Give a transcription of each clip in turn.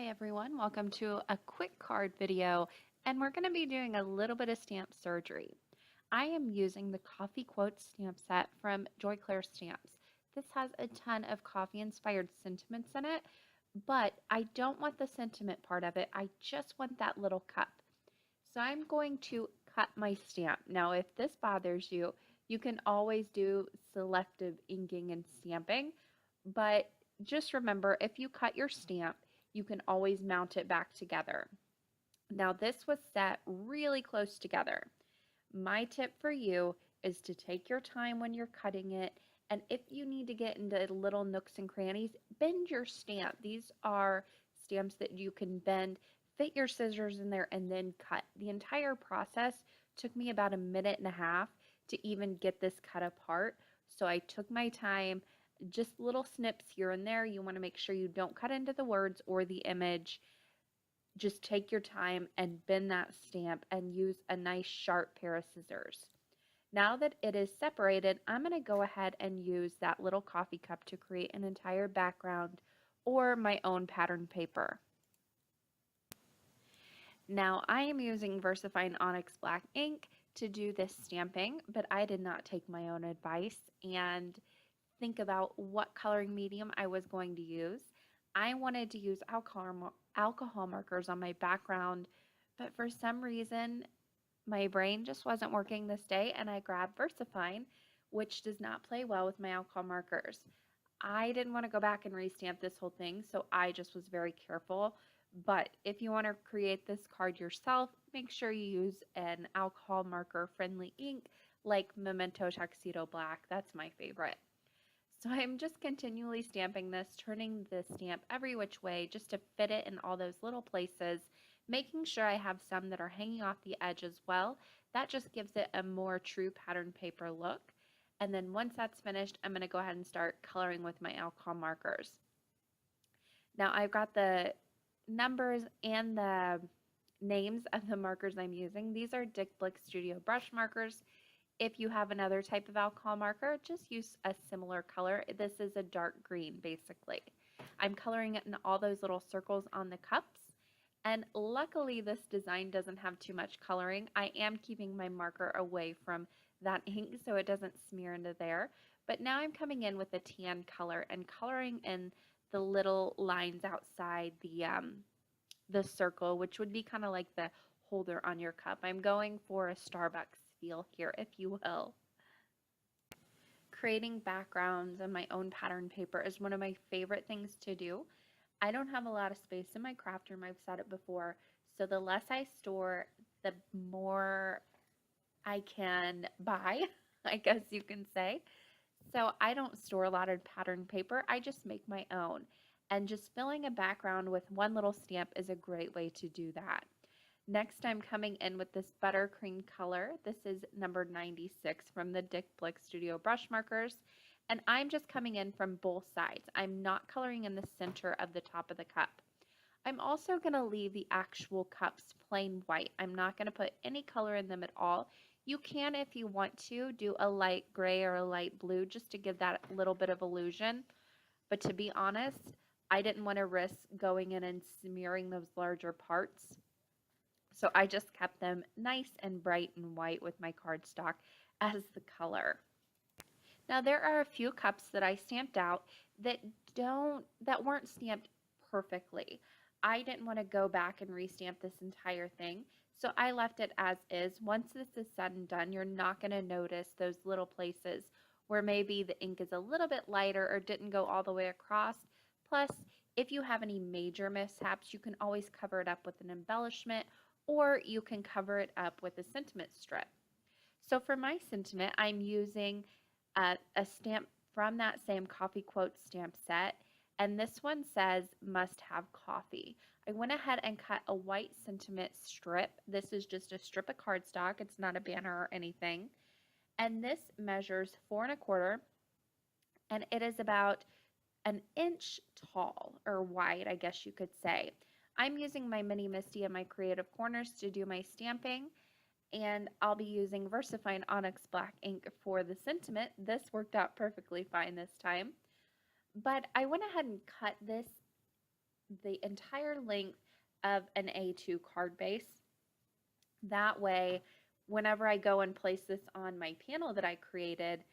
Hi everyone, welcome to a quick card video, and we're going to be doing a little bit of stamp surgery. I am using the Coffee Quotes stamp set from Clair Stamps. This has a ton of coffee inspired sentiments in it, but I don't want the sentiment part of it, I just want that little cup. So I'm going to cut my stamp. Now if this bothers you, you can always do selective inking and stamping, but just remember, if you cut your stamp, you can always mount it back together. Now this was set really close together. My tip for you is to take your time when you're cutting it, and if you need to get into little nooks and crannies, bend your stamp. These are stamps that you can bend, fit your scissors in there, and then cut. The entire process took me about a minute and a half to even get this cut apart, so I took my time. Just little snips here and there. You want to make sure you don't cut into the words or the image. Just take your time and bend that stamp and use a nice sharp pair of scissors. Now that it is separated, I'm going to go ahead and use that little coffee cup to create an entire background or my own pattern paper. Now I am using VersaFine Onyx Black ink to do this stamping, but I did not take my own advice and think about what coloring medium I was going to use. I wanted to use alcohol markers on my background, but for some reason my brain just wasn't working this day and I grabbed VersaFine, which does not play well with my alcohol markers. I didn't want to go back and restamp this whole thing, so I just was very careful. But if you want to create this card yourself, make sure you use an alcohol marker friendly ink like Memento Tuxedo Black. That's my favorite. So I'm just continually stamping this, turning the stamp every which way just to fit it in all those little places, making sure I have some that are hanging off the edge as well. That just gives it a more true pattern paper look. And then once that's finished, I'm going to go ahead and start coloring with my alcohol markers. Now I've got the numbers and the names of the markers I'm using. These are Dick Blick Studio brush markers. If you have another type of alcohol marker, just use a similar color. This is a dark green, basically. I'm coloring it in all those little circles on the cups. And luckily, this design doesn't have too much coloring. I am keeping my marker away from that ink so it doesn't smear into there. But now I'm coming in with a tan color and coloring in the little lines outside the circle, which would be kind of like the holder on your cup. I'm going for a Starbucks feel here, if you will. Creating backgrounds on my own pattern paper is one of my favorite things to do. I don't have a lot of space in my craft room, I've said it before, so the less I store, the more I can buy, I guess you can say. So I don't store a lot of pattern paper, I just make my own. And just filling a background with one little stamp is a great way to do that. Next, I'm coming in with this buttercream color. This is number 96 from the Dick Blick Studio brush markers. And I'm just coming in from both sides. I'm not coloring in the center of the top of the cup. I'm also going to leave the actual cups plain white. I'm not going to put any color in them at all. You can, if you want to, do a light gray or a light blue just to give that little bit of illusion. But to be honest, I didn't want to risk going in and smearing those larger parts. So I just kept them nice and bright and white with my cardstock as the color. Now there are a few cups that I stamped out that weren't stamped perfectly. I didn't want to go back and restamp this entire thing, so I left it as is. Once this is said and done, you're not going to notice those little places where maybe the ink is a little bit lighter or didn't go all the way across. Plus, if you have any major mishaps, you can always cover it up with an embellishment, or you can cover it up with a sentiment strip. So for my sentiment, I'm using a stamp from that same Coffee Quotes stamp set, and this one says must have coffee. I went ahead and cut a white sentiment strip. This is just a strip of cardstock. It's not a banner or anything. And this measures 4 1/4, and it is about an inch tall, or wide, I guess you could say. I'm using my Mini Misty and my Creative Corners to do my stamping, and I'll be using VersaFine Onyx Black ink for the sentiment. This worked out perfectly fine this time. But I went ahead and cut this the entire length of an A2 card base. That way, whenever I go and place this on my panel that I created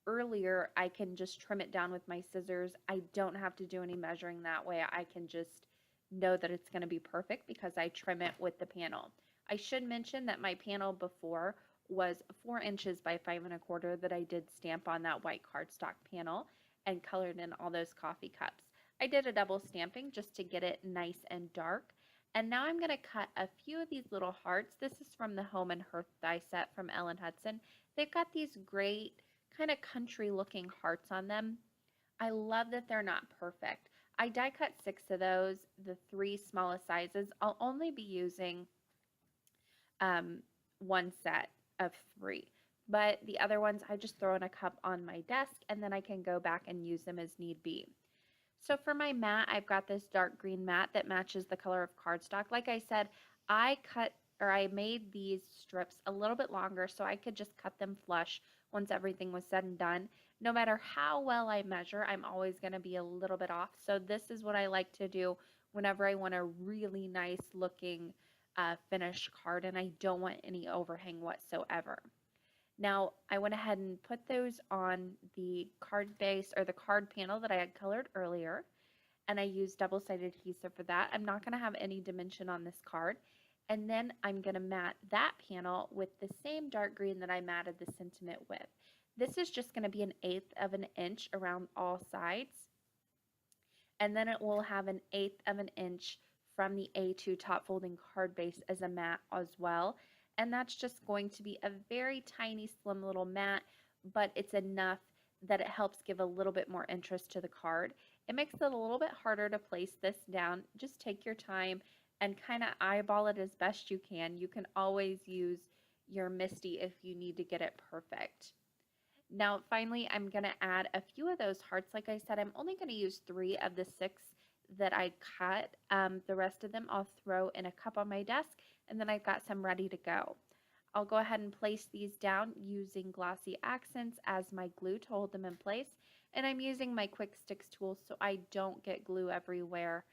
earlier, I can just trim it down with my scissors. I don't have to do any measuring that way. I can just know that it's going to be perfect because I trim it with the panel. I should mention that my panel before was 4 inches by 5 1/4 that I did stamp on that white cardstock panel and colored in all those coffee cups. I did a double stamping just to get it nice and dark. And now I'm going to cut a few of these little hearts. This is from the Home and Hearth die set from Ellen Hudson. They've got these great kind of country looking hearts on them. I love that they're not perfect. I die cut 6 of those, the 3 smallest sizes. I'll only be using one set of 3. But the other ones I just throw in a cup on my desk and then I can go back and use them as need be. So for my mat, I've got this dark green mat that matches the color of cardstock. Like I said, I made these strips a little bit longer so I could just cut them flush once everything was said and done. No matter how well I measure, I'm always going to be a little bit off. So this is what I like to do whenever I want a really nice looking finished card and I don't want any overhang whatsoever. Now, I went ahead and put those on the card base or the card panel that I had colored earlier, and I used double-sided adhesive for that. I'm not going to have any dimension on this card. And then I'm going to mat that panel with the same dark green that I matted the sentiment with. This is just going to be 1/8 of an inch around all sides. And then it will have 1/8 of an inch from the A2 top folding card base as a mat as well. And that's just going to be a very tiny, slim little mat, but it's enough that it helps give a little bit more interest to the card. It makes it a little bit harder to place this down. Just take your time and kind of eyeball it as best you can. You can always use your MISTI if you need to get it perfect. Now, finally, I'm going to add a few of those hearts. Like I said, I'm only going to use 3 of the 6 that I cut. The rest of them I'll throw in a cup on my desk, and then I've got some ready to go. I'll go ahead and place these down using glossy accents as my glue to hold them in place. And I'm using my Quick Sticks tool so I don't get glue everywhere.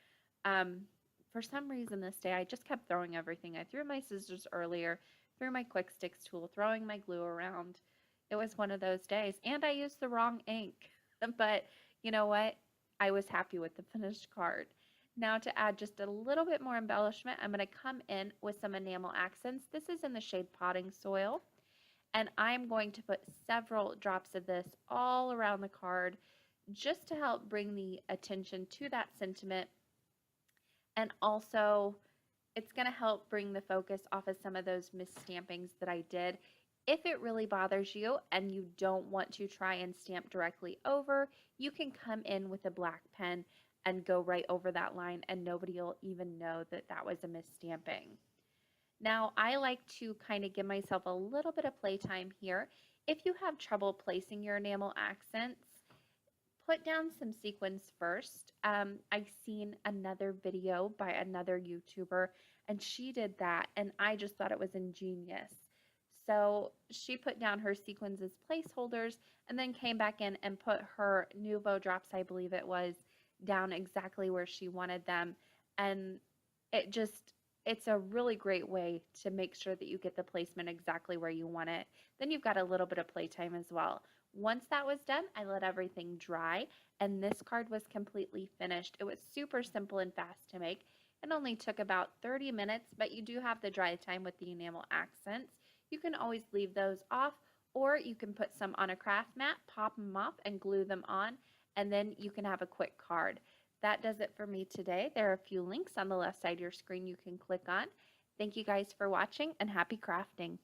For some reason this day, I just kept throwing everything. I threw my scissors earlier, threw my Quick Sticks tool, throwing my glue around. It was one of those days, and I used the wrong ink. But you know what? I was happy with the finished card. Now to add just a little bit more embellishment, I'm going to come in with some enamel accents. This is in the shade Potting Soil. And I'm going to put several drops of this all around the card just to help bring the attention to that sentiment. And also, it's going to help bring the focus off of some of those misstampings that I did. If it really bothers you and you don't want to try and stamp directly over, you can come in with a black pen and go right over that line and nobody will even know that that was a misstamping. Now, I like to kind of give myself a little bit of playtime here. If you have trouble placing your enamel accents, put down some sequins first. I've seen another video by another YouTuber and she did that and I just thought it was ingenious. So she put down her sequins as placeholders and then came back in and put her Nuvo drops, I believe it was, down exactly where she wanted them. And it's a really great way to make sure that you get the placement exactly where you want it. Then you've got a little bit of playtime as well. Once that was done, I let everything dry and this card was completely finished. It was super simple and fast to make. It only took about 30 minutes, but you do have the dry time with the enamel accents. You can always leave those off, or you can put some on a craft mat, pop them off, and glue them on, and then you can have a quick card. That does it for me today. There are a few links on the left side of your screen you can click on. Thank you guys for watching, and happy crafting.